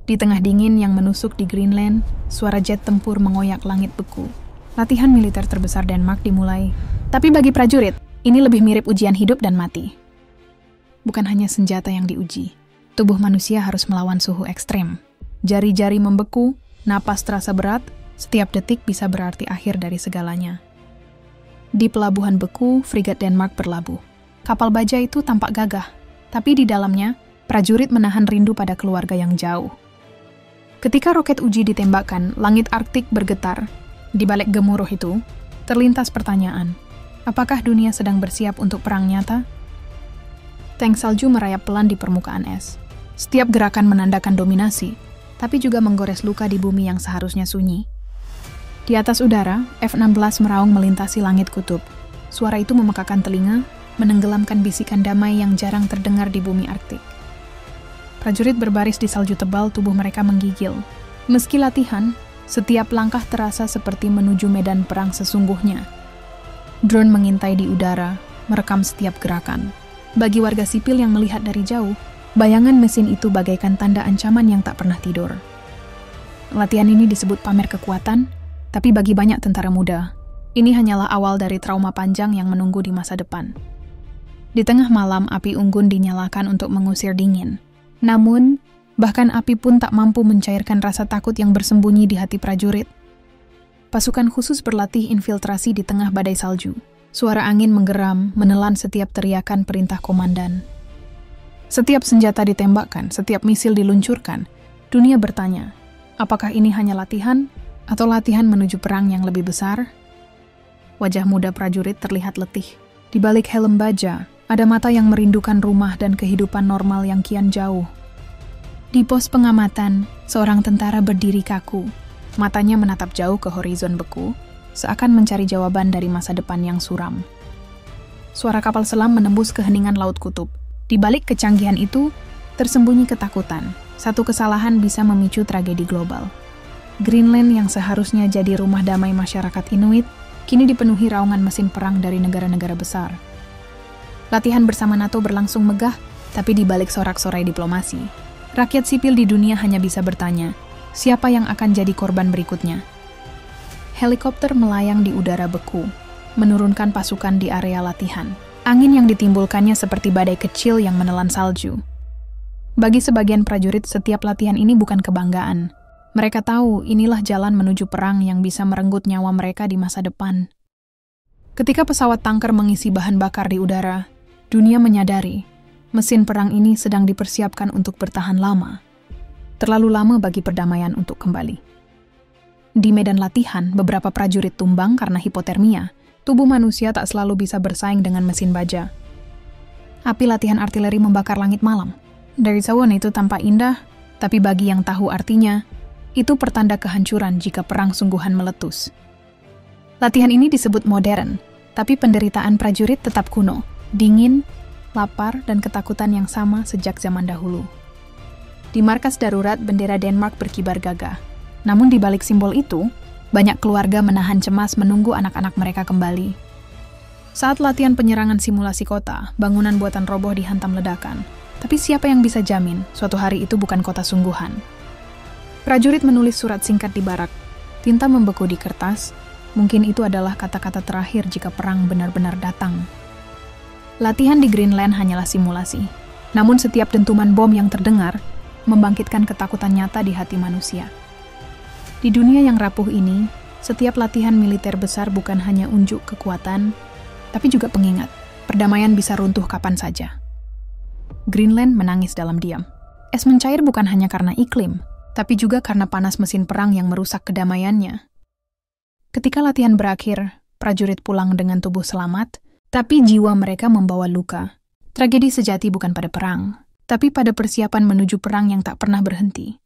Di tengah dingin yang menusuk di Greenland, suara jet tempur mengoyak langit beku. Latihan militer terbesar Denmark dimulai. Tapi bagi prajurit, ini lebih mirip ujian hidup dan mati. Bukan hanya senjata yang diuji. Tubuh manusia harus melawan suhu ekstrem. Jari-jari membeku, napas terasa berat, setiap detik bisa berarti akhir dari segalanya. Di pelabuhan beku, frigat Denmark berlabuh. Kapal baja itu tampak gagah, tapi di dalamnya, prajurit menahan rindu pada keluarga yang jauh. Ketika roket uji ditembakkan, langit Arktik bergetar. Di balik gemuruh itu, terlintas pertanyaan, apakah dunia sedang bersiap untuk perang nyata? Tank salju merayap pelan di permukaan es. Setiap gerakan menandakan dominasi, tapi juga menggores luka di bumi yang seharusnya sunyi. Di atas udara, F-16 meraung melintasi langit kutub. Suara itu memekakan telinga, menenggelamkan bisikan damai yang jarang terdengar di bumi Arktik. Prajurit berbaris di salju tebal, tubuh mereka menggigil. Meski latihan, setiap langkah terasa seperti menuju medan perang sesungguhnya. Drone mengintai di udara, merekam setiap gerakan. Bagi warga sipil yang melihat dari jauh, bayangan mesin itu bagaikan tanda ancaman yang tak pernah tidur. Latihan ini disebut pamer kekuatan, tapi bagi banyak tentara muda, ini hanyalah awal dari trauma panjang yang menunggu di masa depan. Di tengah malam, api unggun dinyalakan untuk mengusir dingin. Namun, bahkan api pun tak mampu mencairkan rasa takut yang bersembunyi di hati prajurit. Pasukan khusus berlatih infiltrasi di tengah badai salju. Suara angin menggeram, menelan setiap teriakan perintah komandan. Setiap senjata ditembakkan, setiap misil diluncurkan, dunia bertanya, apakah ini hanya latihan, atau latihan menuju perang yang lebih besar? Wajah muda prajurit terlihat letih. Di balik helm baja, ada mata yang merindukan rumah dan kehidupan normal yang kian jauh. Di pos pengamatan, seorang tentara berdiri kaku. Matanya menatap jauh ke horizon beku, seakan mencari jawaban dari masa depan yang suram. Suara kapal selam menembus keheningan laut kutub. Di balik kecanggihan itu, tersembunyi ketakutan. Satu kesalahan bisa memicu tragedi global. Greenland yang seharusnya jadi rumah damai masyarakat Inuit, kini dipenuhi raungan mesin perang dari negara-negara besar. Latihan bersama NATO berlangsung megah, tapi di balik sorak-sorai diplomasi, rakyat sipil di dunia hanya bisa bertanya, siapa yang akan jadi korban berikutnya? Helikopter melayang di udara beku, menurunkan pasukan di area latihan. Angin yang ditimbulkannya seperti badai kecil yang menelan salju. Bagi sebagian prajurit, setiap latihan ini bukan kebanggaan. Mereka tahu inilah jalan menuju perang yang bisa merenggut nyawa mereka di masa depan. Ketika pesawat tanker mengisi bahan bakar di udara, dunia menyadari mesin perang ini sedang dipersiapkan untuk bertahan lama. Terlalu lama bagi perdamaian untuk kembali. Di medan latihan, beberapa prajurit tumbang karena hipotermia. Tubuh manusia tak selalu bisa bersaing dengan mesin baja. Api latihan artileri membakar langit malam. Dari jauh itu tampak indah, tapi bagi yang tahu artinya, itu pertanda kehancuran jika perang sungguhan meletus. Latihan ini disebut modern, tapi penderitaan prajurit tetap kuno, dingin, lapar, dan ketakutan yang sama sejak zaman dahulu. Di markas darurat, bendera Denmark berkibar gagah. Namun di balik simbol itu, banyak keluarga menahan cemas menunggu anak-anak mereka kembali. Saat latihan penyerangan simulasi kota, bangunan buatan roboh dihantam ledakan. Tapi siapa yang bisa jamin suatu hari itu bukan kota sungguhan? Prajurit menulis surat singkat di barak. Tinta membeku di kertas. Mungkin itu adalah kata-kata terakhir jika perang benar-benar datang. Latihan di Greenland hanyalah simulasi. Namun setiap dentuman bom yang terdengar membangkitkan ketakutan nyata di hati manusia. Di dunia yang rapuh ini, setiap latihan militer besar bukan hanya unjuk kekuatan, tapi juga pengingat, perdamaian bisa runtuh kapan saja. Greenland menangis dalam diam. Es mencair bukan hanya karena iklim, tapi juga karena panas mesin perang yang merusak kedamaiannya. Ketika latihan berakhir, prajurit pulang dengan tubuh selamat, tapi jiwa mereka membawa luka. Tragedi sejati bukan pada perang, tapi pada persiapan menuju perang yang tak pernah berhenti.